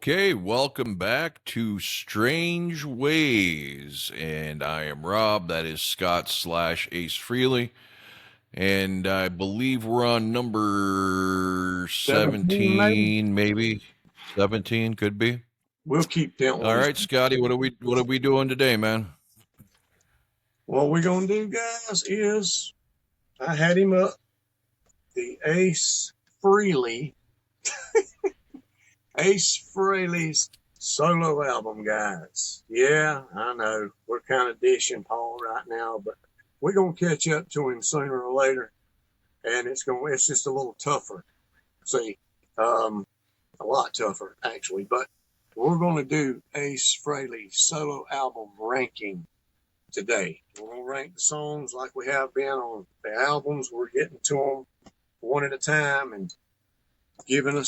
Okay, welcome back to Strange Ways. And I am Rob. That is Scott slash Ace Frehley. And I believe we're on number 17, maybe. 17, maybe. 17 could be. We'll keep that All one. right, Scotty, what are we doing today, man? What we're gonna do, guys, is I had him up the Ace Frehley's solo album, guys. Yeah, I know we're kind of dishing Paul right now, but we're gonna catch up to him sooner or later, and it's just a little tougher. See, a lot tougher actually, but we're gonna do Ace Frehley's solo album ranking today. We're going to rank the songs like we have been on the albums. We're getting to them one at a time and giving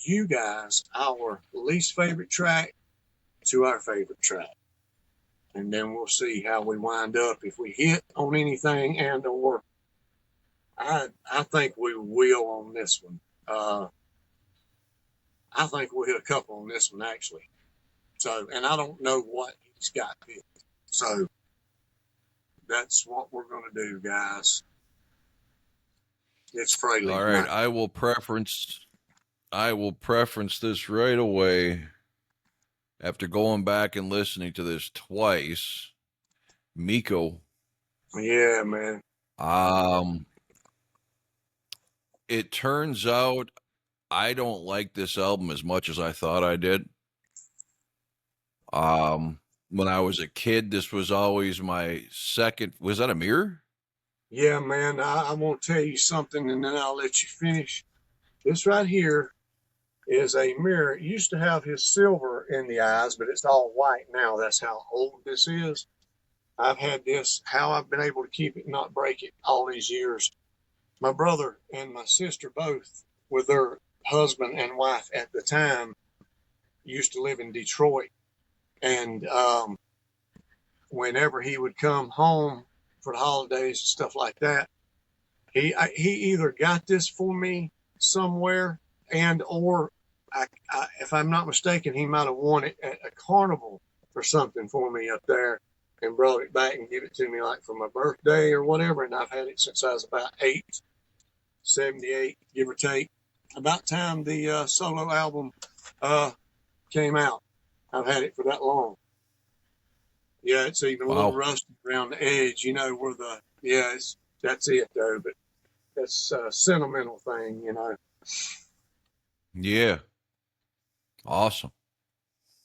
you guys our least favorite track to our favorite track. And then we'll see how we wind up, if we hit on anything, and or I think we will on this one. I think we'll hit a couple on this one actually. So, and I don't know what he's got picked. So that's what we're going to do, guys. It's Frehley. All right, I will preference this right away after going back and listening to this twice. Miko. Yeah, man. It turns out I don't like this album as much as I thought I did. When I was a kid, this was always my second. Was that a mirror? Yeah, man. I want to tell you something, and then I'll let you finish. This right here is a mirror. It used to have his silver in the eyes, but it's all white now. That's how old this is. I've had this, how I've been able to keep it, not break it all these years. My brother and my sister both, with their husband and wife at the time, used to live in Detroit. And whenever he would come home for the holidays and stuff like that, he either got this for me somewhere, and or if I'm not mistaken, he might have won it at a carnival or something for me up there and brought it back and give it to me like for my birthday or whatever. And I've had it since I was about 78, give or take. About time the solo album came out, I've had it for that long. Yeah, it's even a little rusty around the edge, where that's it though, but that's a sentimental thing, Yeah. Awesome.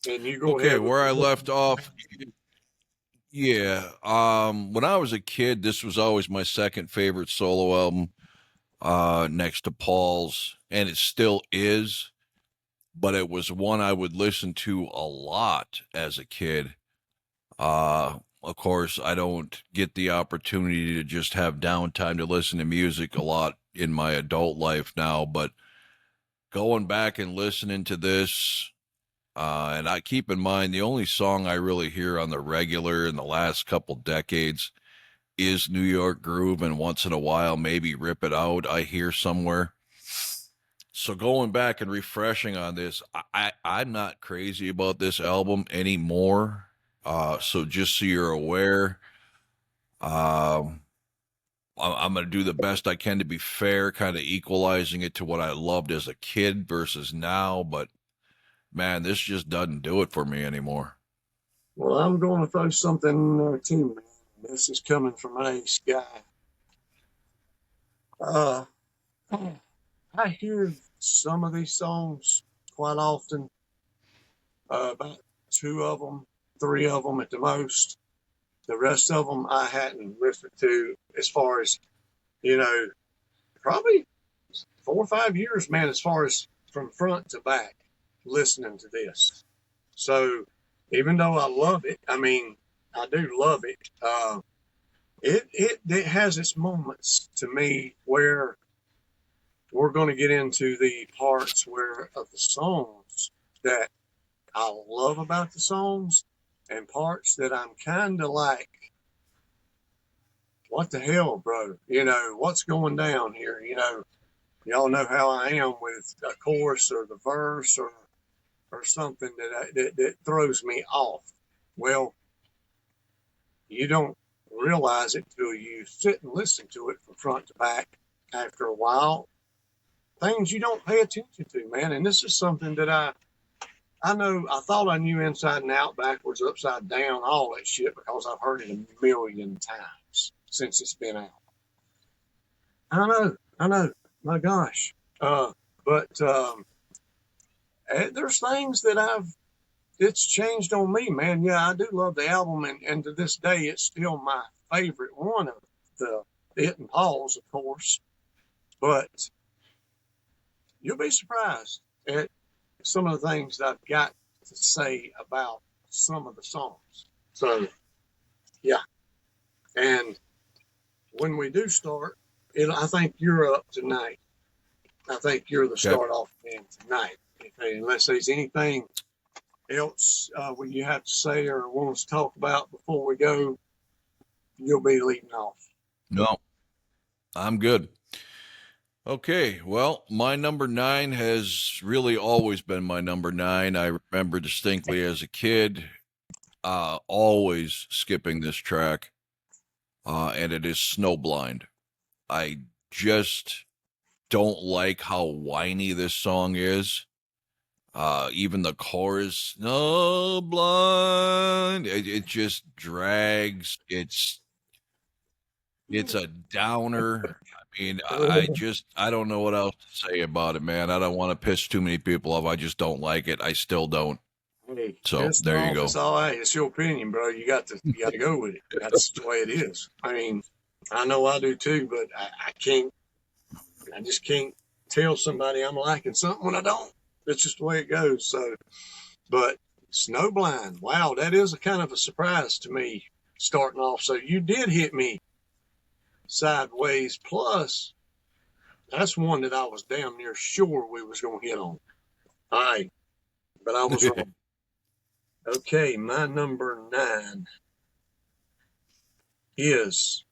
And you go okay, ahead. Where I left off. Yeah. When I was a kid, this was always my second favorite solo album, next to Paul's, and it still is. But it was one I would listen to a lot as a kid. Of course, I don't get the opportunity to just have downtime to listen to music a lot in my adult life now, but going back and listening to this, and I keep in mind the only song I really hear on the regular in the last couple decades is New York Groove, and once in a while maybe Rip It Out I hear somewhere. So going back and refreshing on this, I'm not crazy about this album anymore. So just so you're aware, I'm going to do the best I can to be fair, kind of equalizing it to what I loved as a kid versus now. But man, this just doesn't do it for me anymore. Well, I'm going to throw something in there too, man. This is coming from Ace guy. I hear some of these songs quite often, about 2 of them, 3 of them at the most. The rest of them I hadn't listened to as far as, probably 4 or 5 years, man, as far as from front to back listening to this. So even though I love it, I do love it. It has its moments to me where we're going to get into the parts of the songs that I love about the songs, and parts that I'm kind of like, what the hell, bro? What's going down here? Y'all know how I am with a chorus or the verse or or something that throws me off. Well, you don't realize it till you sit and listen to it from front to back. After a while, things you don't pay attention to, man. And this is something that I know I thought I knew inside and out, backwards, upside down, all that shit because I've heard it a million times since it's been out. I know, my gosh. But there's things that it's changed on me, man. Yeah, I do love the album, and to this day, it's still my favorite one of it and Paul's, of course. But you'll be surprised at some of the things that I've got to say about some of the songs. So, yeah. And when we do start, I think you're up tonight. I think you're the start off man tonight. Okay, unless there's anything else you have to say or want us to talk about before we go, you'll be leading off. No, I'm good. Okay, well, my number 9 has really always been my number 9. I remember distinctly as a kid, always skipping this track, and it is Snowblind. I just don't like how whiny this song is. Even the chorus, Snowblind, it just drags. It's a downer. I mean, I don't know what else to say about it, man. I don't want to piss too many people off. I just don't like it. I still don't. Hey, So there you go. It's all right. It's your opinion, bro. You got to go with it. That's the way it is. I mean, I know I do too, but I can't. I just can't tell somebody I'm liking something when I don't. That's just the way it goes. So, but Snowblind, wow, that is a kind of a surprise to me starting off. So you did hit me sideways. Plus, that's one that I was damn near sure we was gonna hit on. All right, but I was wrong. Okay, my number 9 is,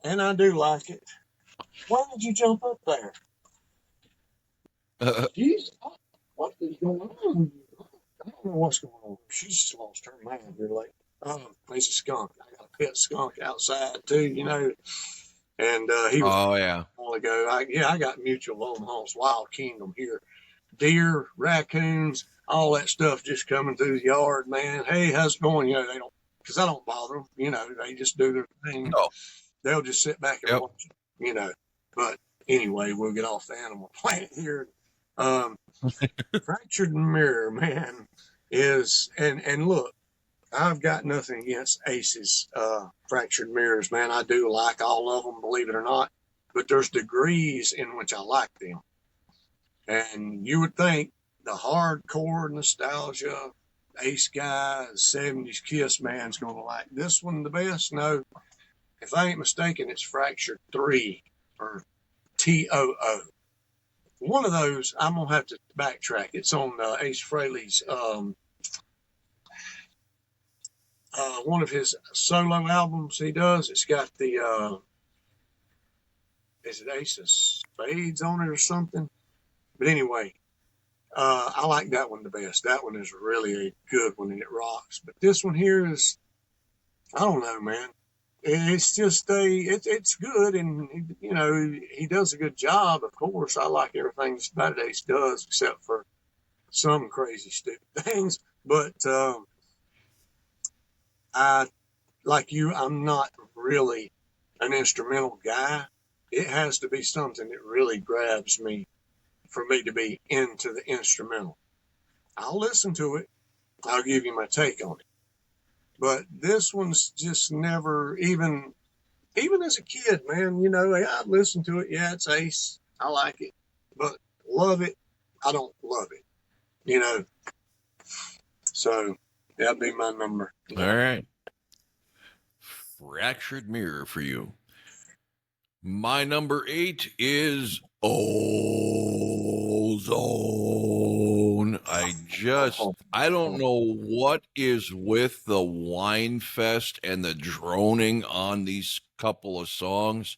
and I do like it. Why did you jump up there? Jeez, what is going on? I don't know what's going on. She's just lost her mind here lately. He's a skunk. I got a pet skunk outside too, and he was yeah. a while ago. I got Mutual Omaha's Wild Kingdom here. Deer, raccoons, all that stuff just coming through the yard, man. Hey, how's it going? They don't, because I don't bother them. They just do their thing. No. They'll just sit back and watch it, But anyway, we'll get off the Animal Planet here. Fractured Mirror, man, is, and look, I've got nothing against Ace's Fractured Mirrors, man. I do like all of them, believe it or not, but there's degrees in which I like them. And you would think the hardcore nostalgia Ace guy, 70s Kiss man's going to like this one the best. No, if I ain't mistaken, it's Fractured 3 or TOO. One of those, I'm going to have to backtrack. It's on Ace Frehley's, one of his solo albums he does. It's got the, is it Ace of Spades on it or something? But anyway, I like that one the best. That one is really a good one and it rocks. But this one here is, I don't know, man. It's just it's good, and he does a good job. Of course, I like everything that Ace does, except for some crazy stupid things. But I like you. I'm not really an instrumental guy. It has to be something that really grabs me for me to be into the instrumental. I'll listen to it. I'll give you my take on it. But this one's just never, even as a kid, man, I'd listen to it. Yeah, it's Ace. I like it. But love it, I don't love it, So that'd be my number. All right. Fractured Mirror for you. My number 8 is Ozone. I don't know what is with the whine fest and the droning on these couple of songs,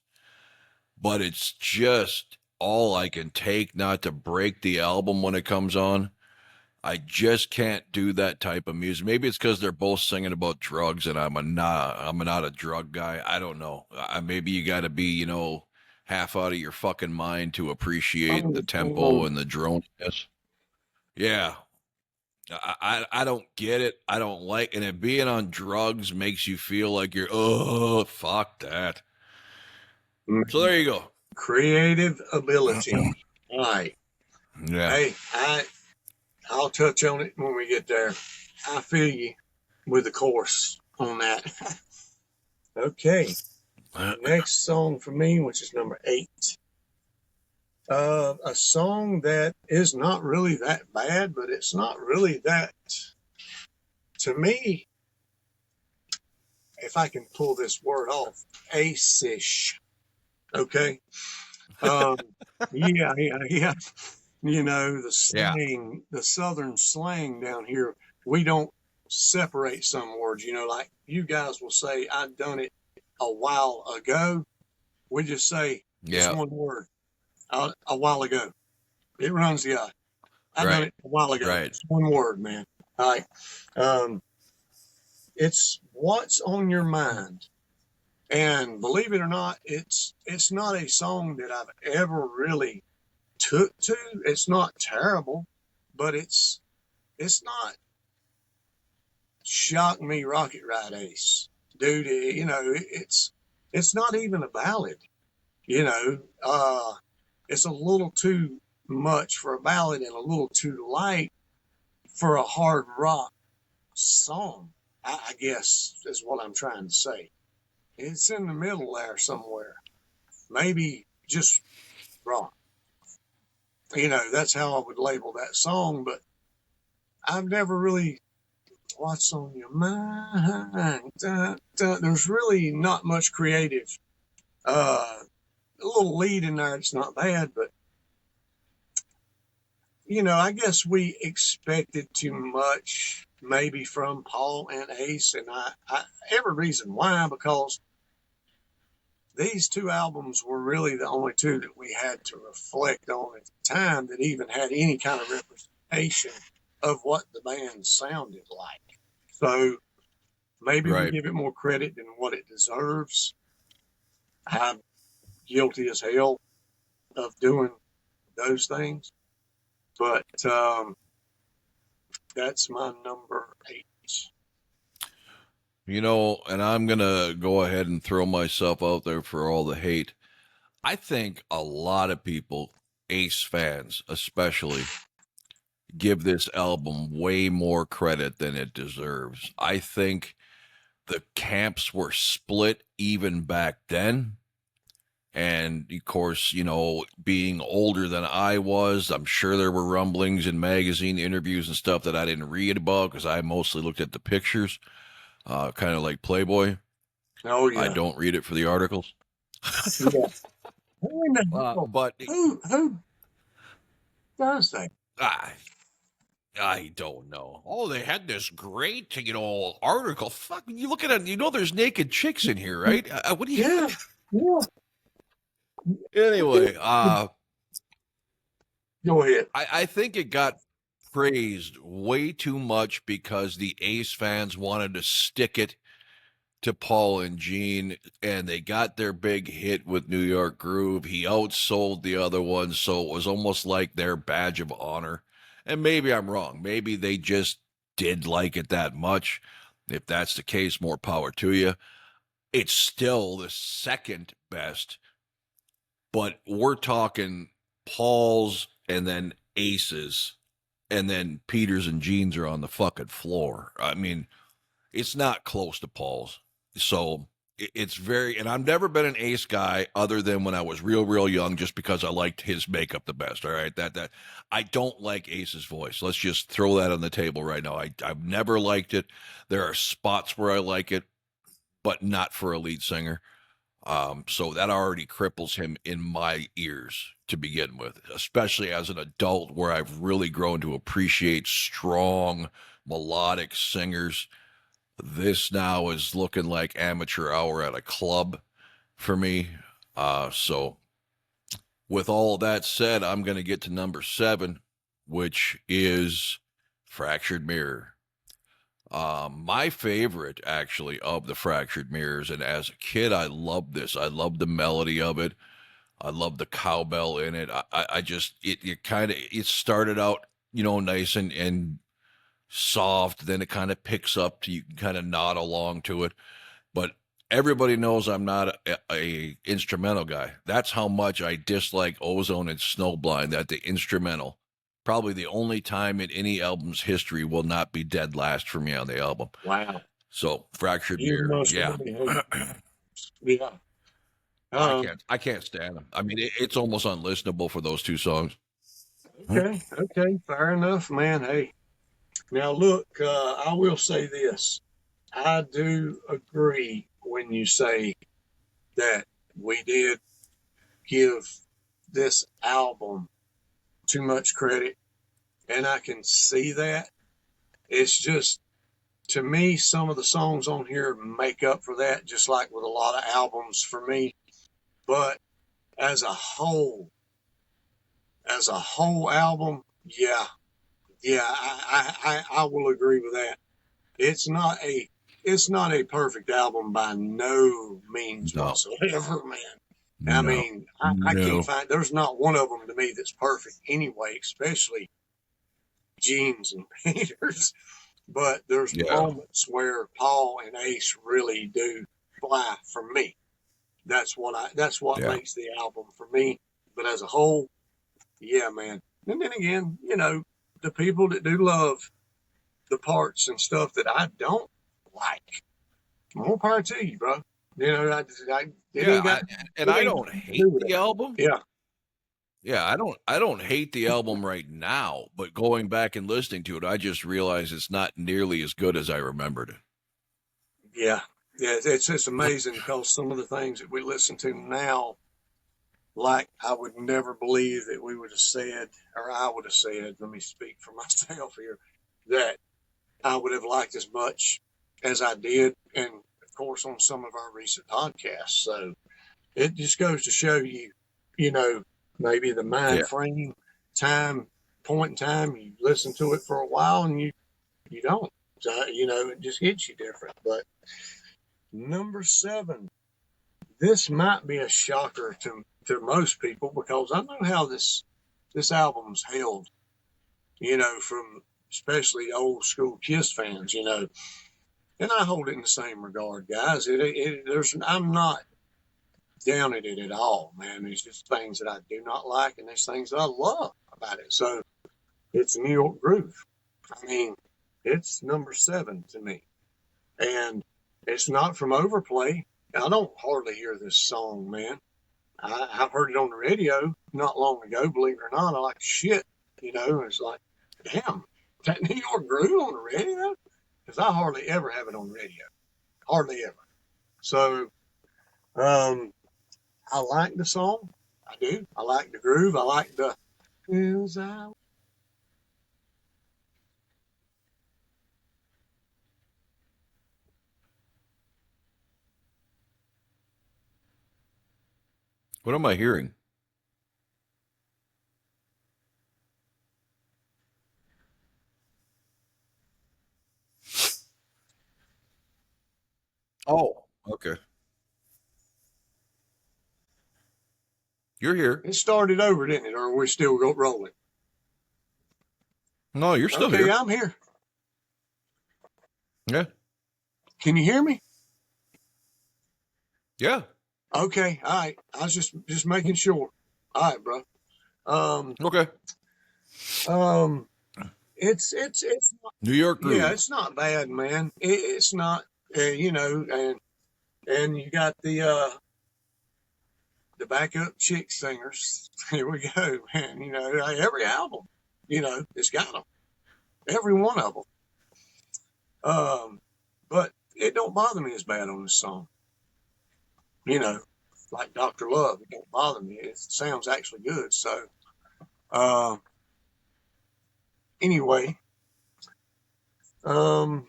but it's just all I can take not to break the album when it comes on. I just can't do that type of music. Maybe it's because they're both singing about drugs, and I'm not a drug guy. I don't know. Maybe you got to be, half out of your fucking mind to appreciate the tempo and the droniness. Yeah, I don't get it. I don't like, and it being on drugs makes you feel like you're, oh, fuck that. So there you go. Creative ability. All right. Yeah. Hey, I'll touch on it when we get there. I feel you with the chorus on that. Okay. Next song for me, which is number 8. A song that is not really that bad, but it's not really that, to me, if I can pull this word off, Ace-ish. Okay. Yeah. You know, the slang, the Southern slang down here, we don't separate some words, like you guys will say, I done it a while ago. We just say, it's one word, a while ago. It runs the eye. I done it a while ago. Right. It's one word, man. All right. It's what's on your mind. And believe it or not, it's not a song that I've ever really took to. It's not terrible, but it's not shock me rocket ride Ace, dude. It's not even a ballad. It's a little too much for a ballad and a little too light for a hard rock song. I guess is what I'm trying to say. It's in the middle there somewhere. Maybe just rock. That's how I would label that song, but I've never really, what's on your mind? There's really not much creative. A little lead in there, it's not bad, but I guess we expected too much maybe from Paul and Ace, and I every reason why, because these 2 albums were really the only 2 that we had to reflect on at the time that even had any kind of representation of what the band sounded like. So maybe we give it more credit than what it deserves. I'm guilty as hell of doing those things, but that's my number 8. And I'm going to go ahead and throw myself out there for all the hate. I think a lot of people, Ace fans especially, give this album way more credit than it deserves. I think the camps were split even back then. And of course, being older than I was, I'm sure there were rumblings in magazine interviews and stuff that I didn't read about because I mostly looked at the pictures, kind of like Playboy. Oh, yeah. I don't read it for the articles. Yeah. But who does that? I don't know. Oh, they had this great, article. Fuck, you look at it, there's naked chicks in here, right? What do you? Yeah. Anyway, go ahead. I think it got praised way too much because the Ace fans wanted to stick it to Paul and Gene, and they got their big hit with New York Groove. He outsold the other ones, so it was almost like their badge of honor. And maybe I'm wrong. Maybe they just did like it that much. If that's the case, more power to you. It's still the second best, but we're talking Paul's and then Ace's, and then Peter's and Gene's are on the fucking floor. I mean, it's not close to Paul's. So it's very, and I've never been an Ace guy other than when I was real young, just because I liked his makeup the best. All right. That I don't like Ace's voice. Let's just throw that on the table right now. I've never liked it. There are spots where I like it, but not for a lead singer. So that already cripples him in my ears to begin with, especially as an adult where I've really grown to appreciate strong melodic singers. This now is looking like amateur hour at a club for me. So with all that said, I'm going to get to number 7, which is Fractured Mirror. My favorite, actually, of the Fractured Mirrors, and as a kid, I loved this. I loved the melody of it. I love the cowbell in it. I just it started out, nice and soft. Then it kind of picks up to, you can kind of nod along to it. But everybody knows I'm not a instrumental guy. That's how much I dislike Ozone and Snowblind. That the instrumental, probably the only time in any album's history, will not be dead last for me on the album. Wow. So Fractured You Mirror, must yeah. really hate it. Yeah. I can't stand them. I mean, it's almost unlistenable for those 2 songs. Okay, fair enough, man. Hey, now look, I will say this. I do agree when you say that we did give this album too much credit, and I can see that. It's just, to me, some of the songs on here make up for that, just like with a lot of albums for me. But as a whole album, yeah, I will agree with that. It's not a perfect album by no means No, whatsoever, man. I no, mean, I can't no. find, there's not one of them to me that's perfect anyway, especially Jeans and Peters. But there's Yeah, moments where Paul and Ace really do fly for me. That's what yeah, makes the album for me. But as a whole, yeah, man. And then again, the people that do love the parts and stuff that I don't like, more power to you, bro. It yeah. ain't got And it I ain't don't got to do hate with the that. album. Yeah, Yeah, I don't hate the album right now, but going back and listening to it, I just realized it's not nearly as good as I remembered it. yeah, yeah. It's just amazing because some of the things that we listen to now, like I would never believe that we would have said, or I would have said. Let me speak for myself here, that I would have liked as much as I did, and of course on some of our recent podcasts. So it just goes to show you, you know, maybe the Yeah, mind frame, time, point in time. You listen to it for a while, and you don't. So, it just hits you different. But number 7, this might be a shocker to most people because I know how this album's held. From especially old school Kiss fans. And I hold it in the same regard, guys. I'm not down at it at all, man. There's just things that I do not like, and there's things that I love about it. So it's New York Groove. I mean, it's number 7 to me, and it's not from Overplay. I don't hardly hear this song, man. I've heard it on the radio not long ago. Believe it or not, I like shit. It's like, damn, that New York Groove on the radio, because I hardly ever have it on the radio, hardly ever. So, um, I like the song. I do. I like the groove. I like the. what am I hearing? Oh, okay. You're here. It started over, didn't it? Or are we still rolling? No, you're still Okay, here. I'm here. Yeah, Can you hear me? yeah. Okay, all right. I was just making sure. All right, bro. Um, Okay. um, it's not, New York yeah, Groove. it's not bad, man. It's not, and you got the backup chick singers. Here we go, man. Every album, it's got them. Every one of them. But it don't bother me as bad on this song. You know, like Dr. Love, it don't bother me. It sounds actually good. So, uh, anyway, um,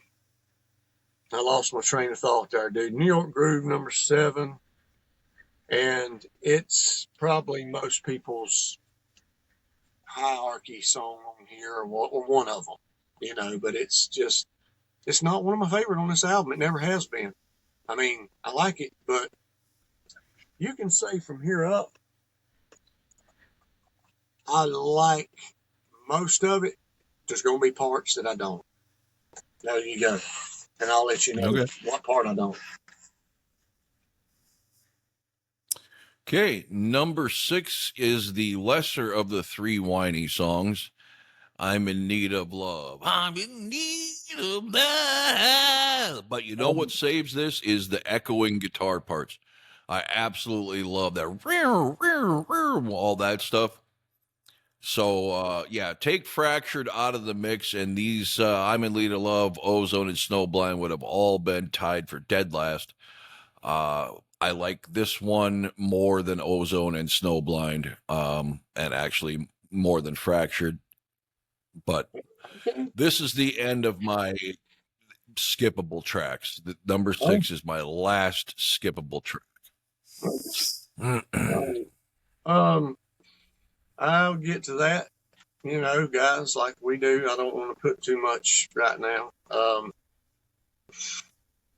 I lost my train of thought there, dude. New York Groove, number 7. And it's probably most people's hierarchy song on here, or one of them, but it's not one of my favorite on this album. It never has been. I mean, I like it, but you can say from here up, I like most of it. There's going to be parts that I don't. There you go. And I'll let you know what part I don't. Okay, number 6 is the lesser of the 3 whiny songs. I'm in need of love. I'm in need of love. But you know what saves this is the echoing guitar parts. I absolutely love that. All that stuff. So, yeah, take Fractured out of the mix, and these I'm in Need of Love, Ozone, and Snowblind would have all been tied for dead last. I like this one more than Ozone and Snowblind, and actually more than Fractured. But this is the end of my skippable tracks. The number 6 is my last skippable track. I'll get to that. Guys, like we do. I don't want to put too much right now.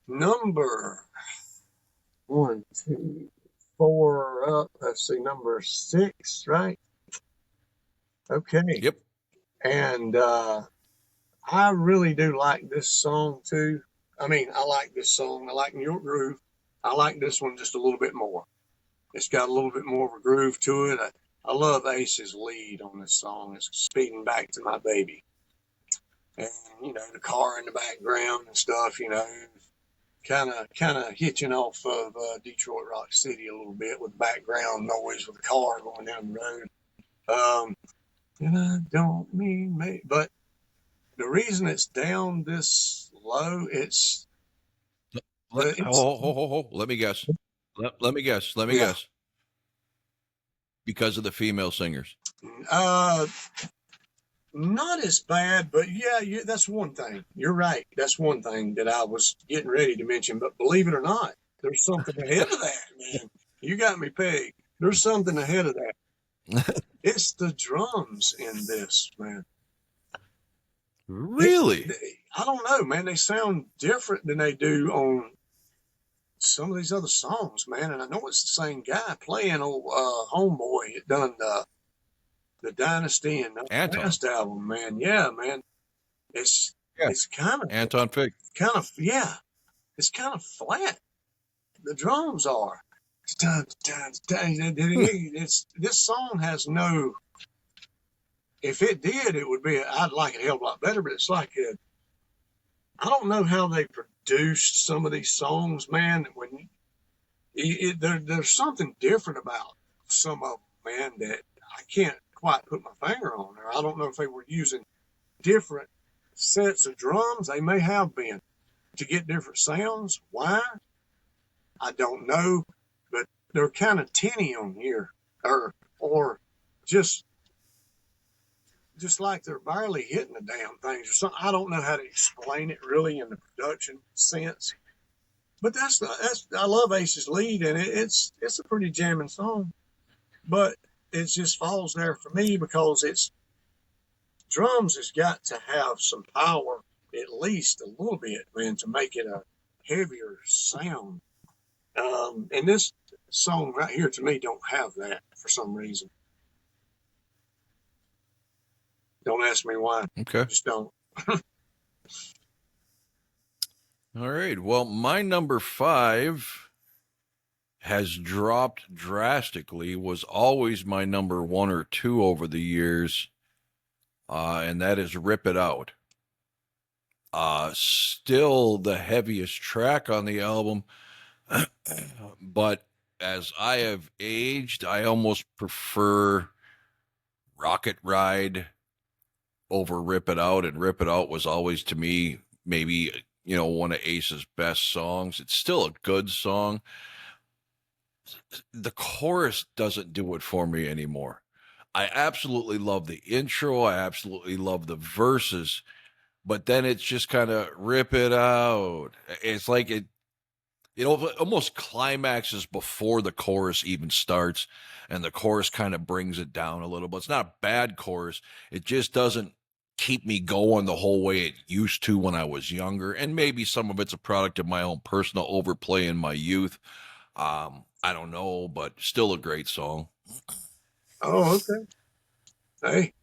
Number 1, 2, 4 up. Let's see, number 6, right? Okay. Yep. And I really do like this song too. I mean, I like this song. I like New York Groove. I like this one just a little bit more. It's got a little bit more of a groove to it. I love Ace's lead on this song. It's Speeding Back to My Baby. And, the car in the background and stuff, kind of hitching off of Detroit Rock City a little bit with background noise with the car going down the road. And I don't mean me, but the reason it's down this low, Let me guess. Let me guess. Because of the female singers. Not as bad, but yeah, that's one thing. You're right. That's one thing that I was getting ready to mention. But believe it or not, there's something ahead of that, man. You got me pegged. There's something ahead of that. It's the drums in this, man. Really? I don't know, man. They sound different than they do on some of these other songs, man. And I know it's the same guy playing old Homeboy. It done the Dynasty and the last album, man. Yeah, man. It's kind of Anton Fig. It's kind of flat. The drums are. This song has no. If it did, it would be. I'd like it a hell of a lot better. But it's like I don't know how they produced some of these songs, man. When there's something different about some of them, man, that I can't quite put my finger on there. I don't know if they were using different sets of drums. They may have been to get different sounds. Why? I don't know, but they're kind of tinny on here, or just like they're barely hitting the damn things or something. I don't know how to explain it really in the production sense, but I love Ace's lead, and it's a pretty jamming song, but it just falls there for me because it's drums has got to have some power, at least a little bit, man, to make it a heavier sound. And this song right here to me don't have that for some reason. Don't ask me why. Okay. Just don't. All right. Well, my number 5 has dropped drastically, was always my number 1 or 2 over the years, and that is Rip It Out. Still the heaviest track on the album, but as I have aged, I almost prefer Rocket Ride over Rip It Out, and Rip It Out was always, to me, maybe, one of Ace's best songs. It's still a good song. The chorus doesn't do it for me anymore. I absolutely love the intro. I absolutely love the verses, but then it's just kind of rip it out. It's like it almost climaxes before the chorus even starts, and the chorus kind of brings it down a little. But it's not a bad chorus. It just doesn't keep me going the whole way it used to when I was younger. And maybe some of it's a product of my own personal overplay in my youth. I don't know, but still a great song. Oh, okay. Hey,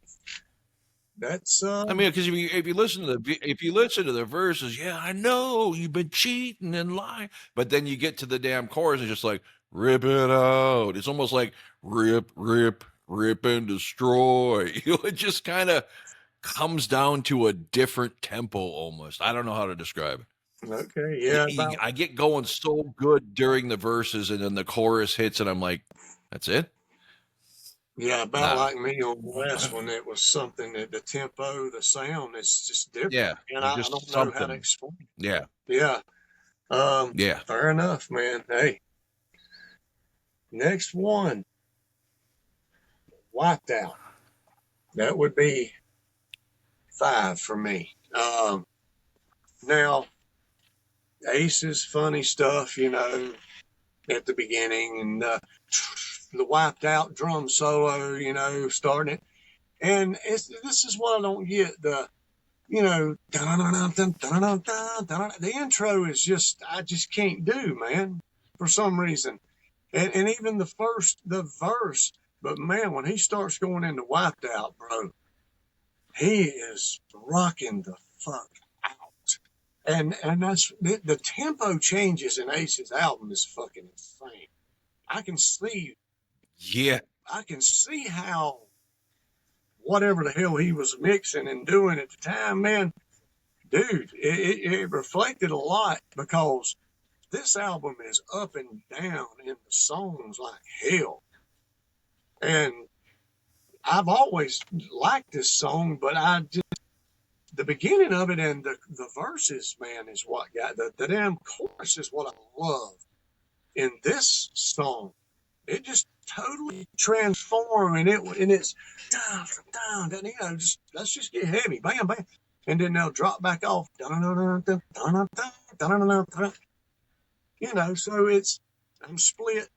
that's I mean, because if you listen to the verses, yeah, I know you've been cheating and lying, but then you get to the damn chorus and it's just like rip it out. It's almost like rip, rip, rip and destroy. It just kind of comes down to a different tempo almost. I don't know how to describe it. okay. Yeah, I get going so good during the verses, and then the chorus hits, and I'm like, that's it? about Nah. like me on the last one. It was something that the tempo, the sound is just Yeah. different, and There's I just don't know how to something. explain it. Yeah. Yeah. Yeah. Fair enough, man. Hey, next one, Wiped Out. That would be 5 for me. Now, Ace's funny stuff, at the beginning, and the Wiped Out drum solo, starting it. And this is what I don't get. The intro is just, I just can't do, man, for some reason. And even the verse, but man, when he starts going into Wiped Out, bro, he is rocking the fuck out. And that's the tempo changes in Ace's album is fucking insane. I can see Yeah. I can see how whatever the hell he was mixing and doing at the time, man, dude, it reflected a lot because this album is up and down in the songs like hell. And I've always liked this song, but the beginning of it and the verses, man, is what got the damn chorus is what I love in this song. It just totally transformed, and it's down, just let's just get heavy, bam, bam, and then they'll drop back off, So I'm split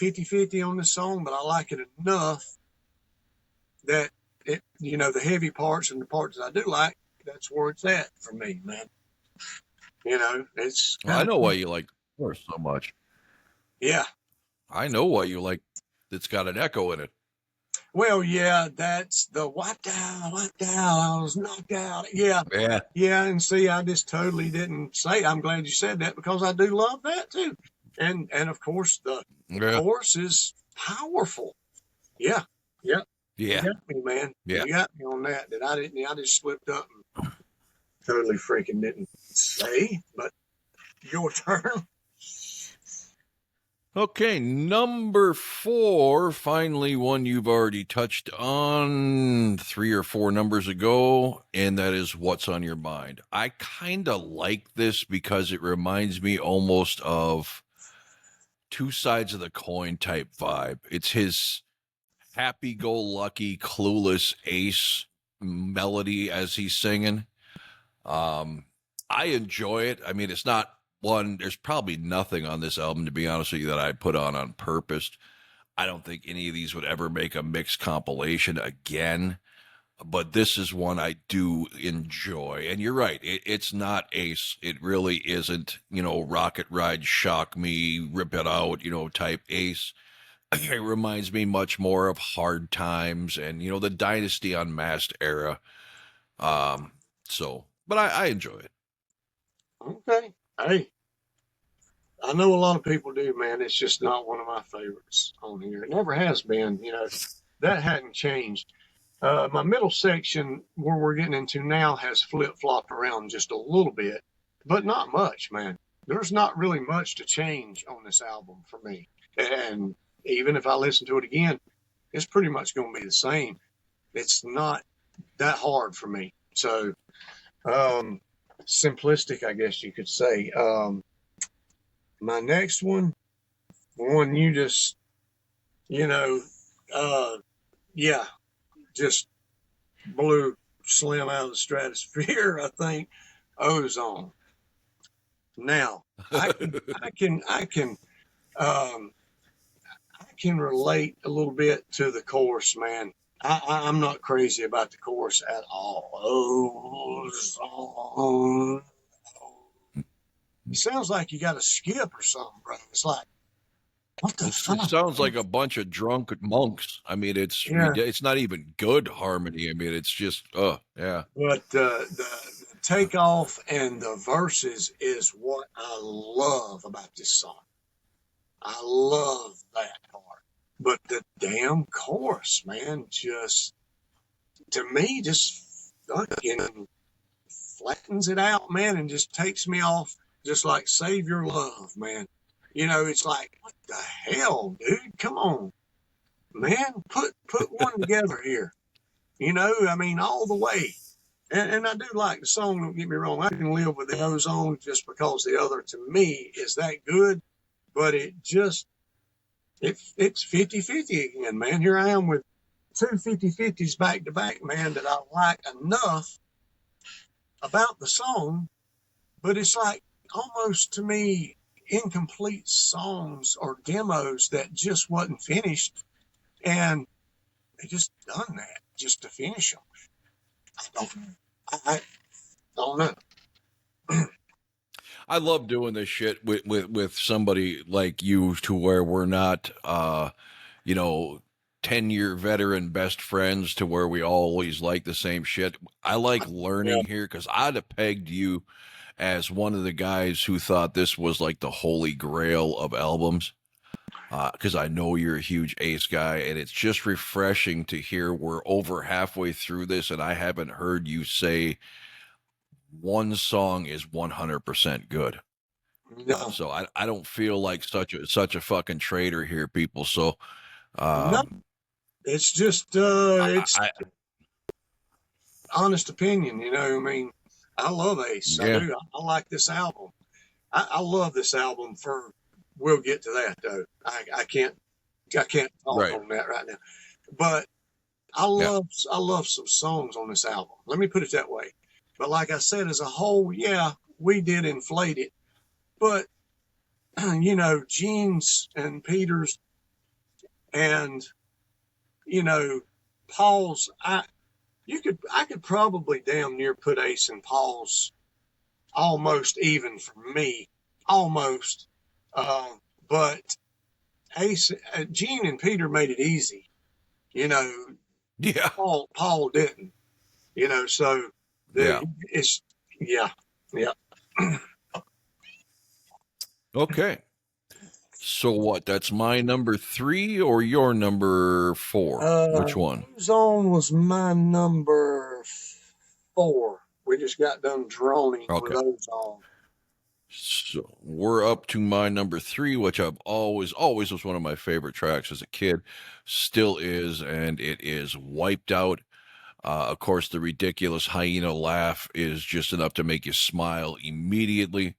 50-50 on this song, but I like it enough that the heavy parts and the parts that I do like, that's where it's at for me, man. It's Well, I know why you like the chorus so much. yeah. I know why you like it's got an echo in it. Well, yeah, that's the wiped out, I was knocked out. Yeah. Yeah. Yeah, and see, I just totally didn't say. I'm glad you said that because I do love that too. And of course the chorus is powerful. Yeah. Yeah. Yeah. You got me, man. Yeah. You got me on that. I just slipped up and totally freaking didn't say, but your turn. Okay, number 4, finally one you've already touched on 3 or 4 numbers ago, and that is What's on Your Mind. I kind of like this because it reminds me almost of Two Sides of the Coin type vibe. It's his happy-go-lucky, clueless Ace melody as he's singing. I enjoy it. I mean, it's not one, there's probably nothing on this album, to be honest with you, that I put on purpose. I don't think any of these would ever make a mixed compilation again, but this is one I do enjoy. And you're right, it's not Ace. It really isn't, Rocket Ride, Shock Me, Rip It Out, type Ace. It reminds me much more of Hard Times and, the Dynasty Unmasked era. But I enjoy it. Okay. Hey, I know a lot of people do, man. It's just not one of my favorites on here. It never has been. That hadn't changed. My middle section, where we're getting into now, has flip-flopped around just a little bit, but not much, man. There's not really much to change on this album for me. And even if I listen to it again, it's pretty much going to be the same. It's not that hard for me. So, simplistic, I guess you could say. My next one you just, yeah, just blew Slim out of the stratosphere, I think. Ozone. Now, I can, I can, I can, um, I can relate a little bit to the chorus, man. I'm not crazy about the chorus at all. Oh, song. It sounds like you got to skip or something, bro. It's like, what the It fuck? sounds like a bunch of drunk monks. I mean, Yeah, it's not even good harmony. I mean, it's just yeah. but the takeoff and the verses is what I love about this song. I love that part. But the damn chorus, man, just to me, just fucking flattens it out, man, and just takes me off, just like Save Your Love, man. You know, it's like, what the hell, dude? Come on, man, put one together here. You know, I mean, all the way. And I do like the song, don't get me wrong. I can live with the ozone just because the other to me is that good, but it's 50-50 again, man. Here I am with two 50-50s back to back, man, that I like enough about the song, but it's like almost to me incomplete songs or demos that just wasn't finished, and they just done that just to finish them. I don't know. I love doing this shit with somebody like you to where we're not you know 10-year veteran best friends to where we always like the same shit. I like Yeah. learning here because I'd have pegged you as one of the guys who thought this was like the holy grail of albums. Because I know you're a huge Ace guy, and it's just refreshing to hear we're over halfway through this, and I haven't heard you say one song is 100% good. No, So I don't feel like such a fucking traitor here, people. So no, um, it's just it's I honest opinion. You know, I mean, I love Ace. I yeah, do. I like this album. I love this album. For we'll get to that though. I can't talk right, on that right now. But yeah, I love some songs on this album. Let me put it that way. But like I said, as a whole, yeah, we did inflate it. But you know, Gene's and Peter's and you know, Paul's. I could probably damn near put Ace and Paul's almost even for me, almost. Uh, but Ace, Gene and Peter made it easy. You know, yeah, Paul didn't. You know, so yeah. it's yeah, yeah. Okay. So what? That's my number 3 or your number 4? Which one? Ozone was my number 4. We just got done droning with Okay. Ozone. So we're up to my number 3, which I've always was one of my favorite tracks as a kid, still is, and it is Wiped Out. Of course, the ridiculous hyena laugh is just enough to make you smile immediately.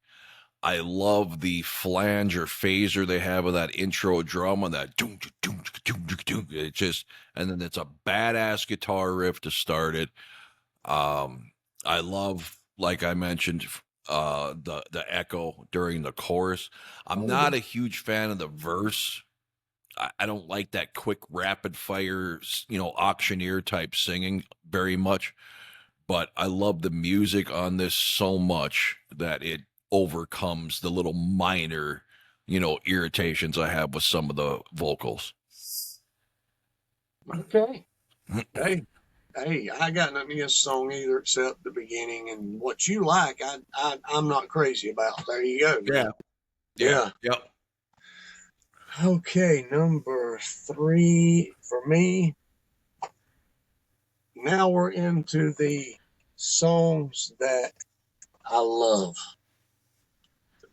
I love the flange or phaser they have of that intro drum on that doom, doom, doom, doom, doom. It just, and then it's a badass guitar riff to start it. I love, like I mentioned, the echo during the chorus. I'm Oh, not yeah. a huge fan of the verse. I don't like that quick rapid fire, auctioneer type singing very much. But I love the music on this so much that it overcomes the little minor, irritations I have with some of the vocals. Okay. Hey, hey, I got nothing against the song either, except the beginning and what you like. I'm not crazy about. There you go, Yeah, man. yeah, Yeah. yeah. Okay, number 3 for me. Now we're into the songs that I love.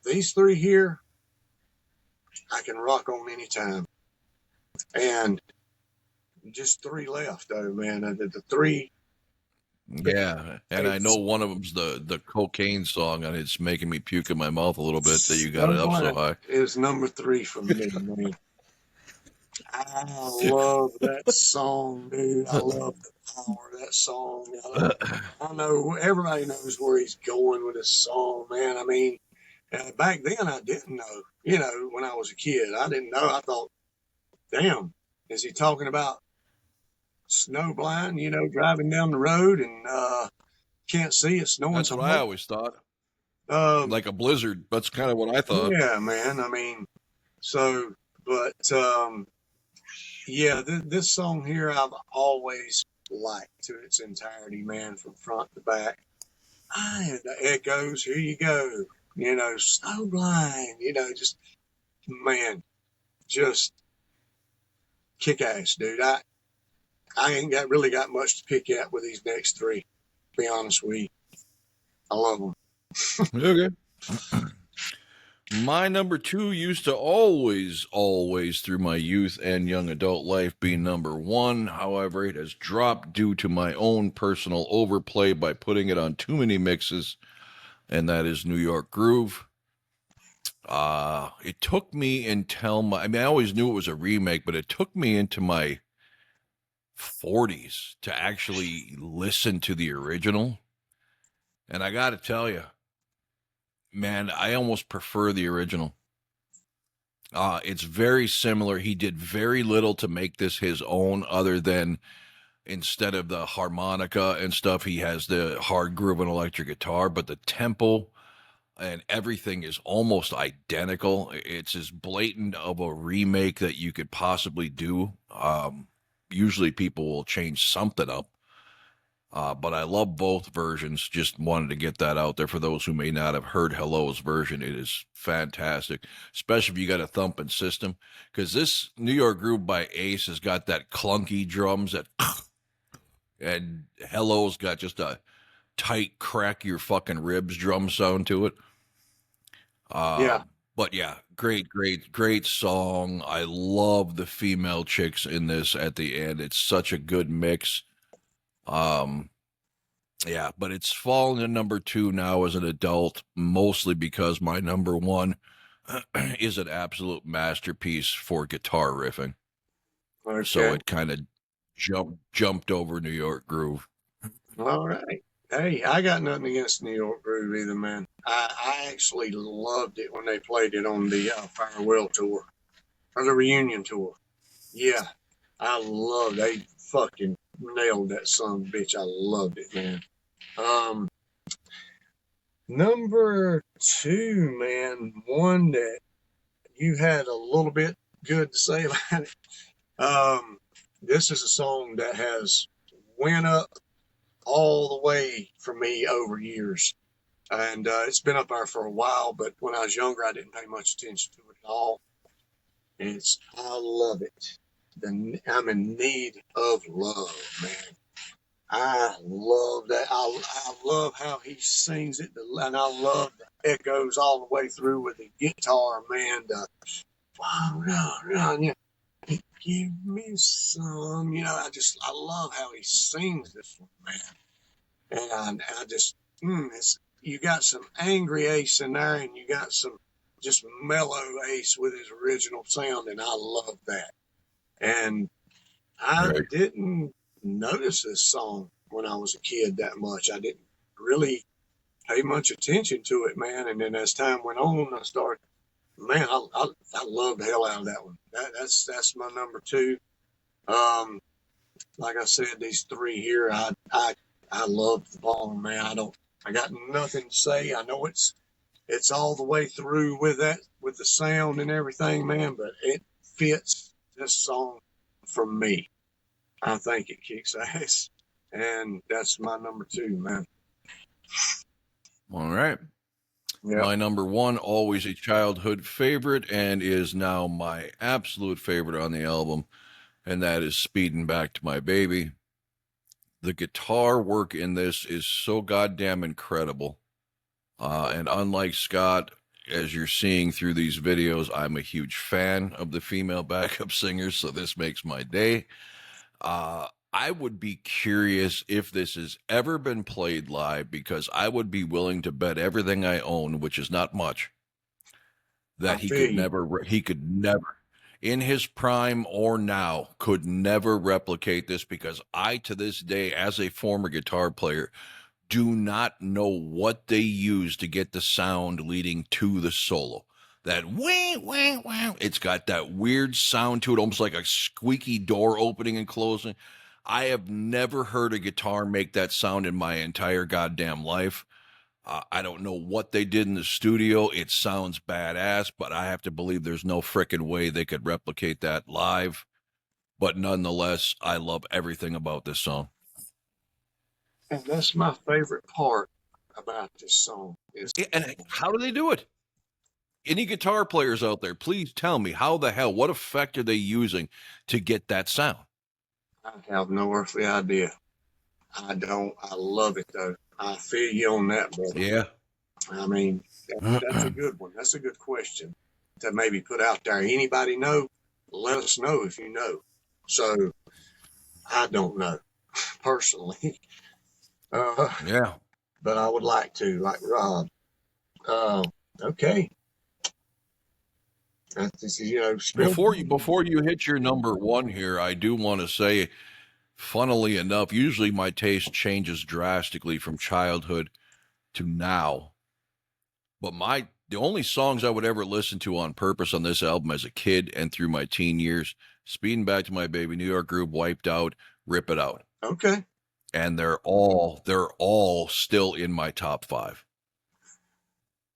These 3 here, I can rock on anytime. And just 3 left, though, man. The 3 Yeah, and I know one of them's the cocaine song, and it's making me puke in my mouth a little bit that you got it up so high. is number 3 for me, man. I love that song, dude. I love the power of that song. I know everybody knows where he's going with this song, man. I mean, Back then, I didn't know. When I was a kid, I didn't know. I thought, damn, is he talking about snow blind? Driving down the road and can't see it snowing That's so what I much. always thought. Um, Like a blizzard. That's kind of what I thought. yeah, man. I mean, so, but yeah, this song here I've always liked to its entirety, man, from front to back. And the echoes, here you go. Snowblind, man, just kick ass, dude. I ain't really got much to pick at with these next three, to be honest with you. I love them. Okay. My number 2 used to always through my youth and young adult life be number 1. However, it has dropped due to my own personal overplay by putting it on too many mixes, and that is New York Groove. It took me until I always knew it was a remake, but it took me into my 40s to actually listen to the original. And I got to tell you, man, I almost prefer the original. It's very similar. He did very little to make this his own, other than instead of the harmonica and stuff, he has the hard groove and electric guitar, but the tempo and everything is almost identical. It's as blatant of a remake that you could possibly do. Usually people will change something up. But I love both versions. Just wanted to get that out there for those who may not have heard Hello's version. It is fantastic, especially if you got a thumping system. Because this New York Groove by Ace has got that clunky drums that, and Hello's got just a tight crack your fucking ribs drum sound to it. Yeah. But yeah, great song. I love the female chicks in this at the end. It's such a good mix. Yeah, but it's fallen to number 2 now as an adult, mostly because my number 1 is an absolute masterpiece for guitar riffing. Okay. So it kind of jumped over New York Groove. All right. Hey, I got nothing against New York Groove either, man. I actually loved it when they played it on the farewell tour or the reunion tour. Yeah, I loved. They fucking nailed that son of a bitch. I loved it, man. Number 2, man. One that you had a little bit good to say about it. This is a song that has went up all the way for me over years. And it's been up there for a while, but when I was younger, I didn't pay much attention to it at all. And I love it. I'm in need of love, man. I love that. I love how he sings it, and I love the echoes all the way through with the guitar, man. Give me some, I love how he sings this one, man. And I just, you got some angry Ace in there, and you got some just mellow Ace with his original sound, and I love that. And I didn't notice this song when I was a kid that much. I didn't really pay much attention to it, man. And then as time went on, I started, man, I love the hell out of that one. That's my number 2. Like I said, these 3 here, I love the ball, man. I got nothing to say. I know it's all the way through with the sound and everything, man, but it fits this song for me. I think it kicks ass, and that's my number 2, man. All right. Yep. My number 1, always a childhood favorite, and is now my absolute favorite on the album, and that is Speeding Back to My Baby. The guitar work in this is so goddamn incredible. And unlike Scott, as you're seeing through these videos, I'm a huge fan of the female backup singers, so this makes my day. I would be curious if this has ever been played live, because I would be willing to bet everything I own, which is not much, that he could never, in his prime or now, could never replicate this, because I, to this day, as a former guitar player, do not know what they use to get the sound leading to the solo. That wah, wah, wah. It's got that weird sound to it, almost like a squeaky door opening and closing. I have never heard a guitar make that sound in my entire goddamn life. I don't know what they did in the studio. It sounds badass, but I have to believe there's no frickin' way they could replicate that live. But nonetheless, I love everything about this song. And that's my favorite part about this song. And how do they do it? Any guitar players out there, please tell me how the hell, what effect are they using to get that sound? I have no earthly idea. I don't. I love it though. I feel you on that, brother. Yeah. I mean, that's a good one. That's a good question to maybe put out there. Anybody know? Let us know if you know. So I don't know personally. Yeah. But I would like to, like Rob. Okay. This is, Before you hit your number one here, I do want to say, funnily enough, usually my taste changes drastically from childhood to now. But the only songs I would ever listen to on purpose on this album as a kid and through my teen years, Speeding Back to My Baby, New York Groove, Wiped Out, Rip It Out. Okay. And they're all still in my top 5.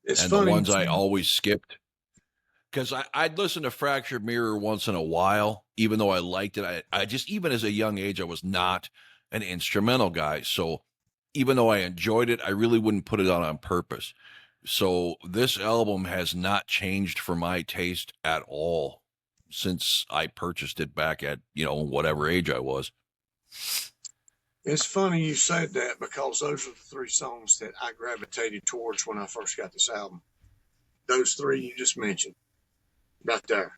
It's and funny the ones I always skipped. Because I'd listen to Fractured Mirror once in a while, even though I liked it. I just, even as a young age, I was not an instrumental guy. So even though I enjoyed it, I really wouldn't put it on purpose. So this album has not changed for my taste at all since I purchased it back at, whatever age I was. It's funny you said that because those are the 3 songs that I gravitated towards when I first got this album. Those 3 you just mentioned. Right there.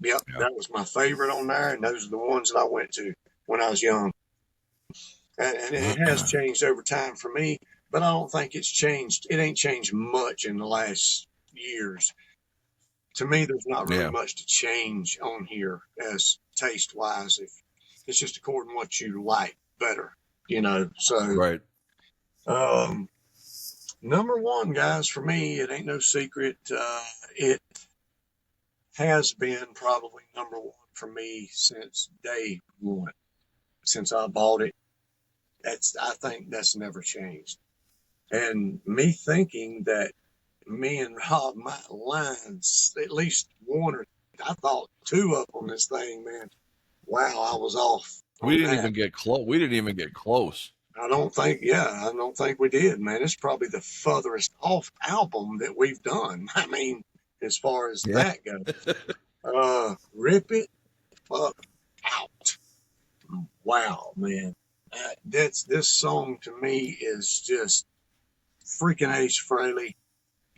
Yep, yeah. That was my favorite on there, and those are the ones that I went to when I was young. And it has changed over time for me, but I don't think it's changed. It ain't changed much in the last years. To me, there's not really much to change on here as taste-wise. If it's just according to what you like better, So, right. Number 1, guys, for me, it ain't no secret. It has been probably number 1 for me since day 1, since I bought it. I think that's never changed. And me thinking that me and Rob might line at least 1 or I thought 2 up on this thing, man. Wow, I was off. We didn't even get close. I don't think we did, man. It's probably the furthest off album that we've done. I mean, as far as that goes. Rip It Fuck Out. Wow, man. This song to me is just freaking Ace Frehley.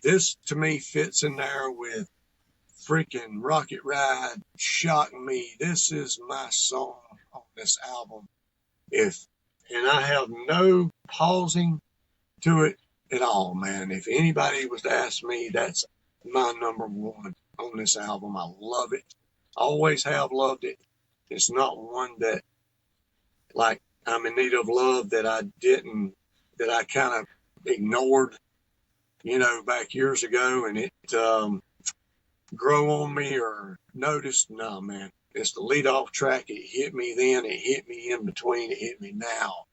This to me fits in there with freaking Rocket Ride, Shock Me. This is my song on this album. And I have no pausing to it at all, man. If anybody was to ask me, that's my number 1 on this album. I love it. Always have loved it. It's not one that, like, I'm in need of love that I kind of ignored, back years ago, and it grow on me or noticed. No, man. It's the lead off track. It hit me then. It hit me in between. It hit me now.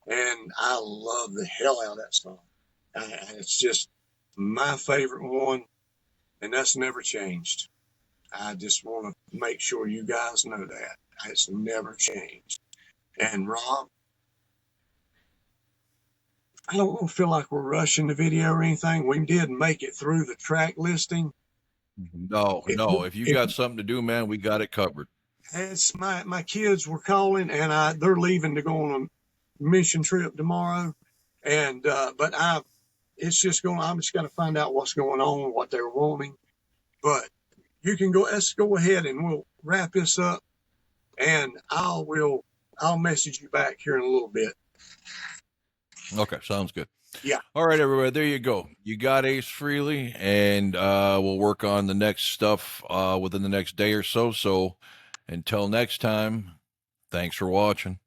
And I love the hell out of that song. It's just my favorite one, and that's never changed. I just want to make sure you guys know that. It's never changed. And Rob, I don't feel like we're rushing the video or anything. We did make it through the track listing. No. If you got something to do, man, we got it covered. It's my kids were calling, and they're leaving to go on a mission trip tomorrow. And but I'm just going to find out what's going on, what they're wanting. But let's go ahead and we'll wrap this up, and I'll message you back here in a little bit. Okay, sounds good. Yeah. All right, everybody, there you go. You got Ace Frehley, and we'll work on the next stuff within the next day or so. So until next time, thanks for watching.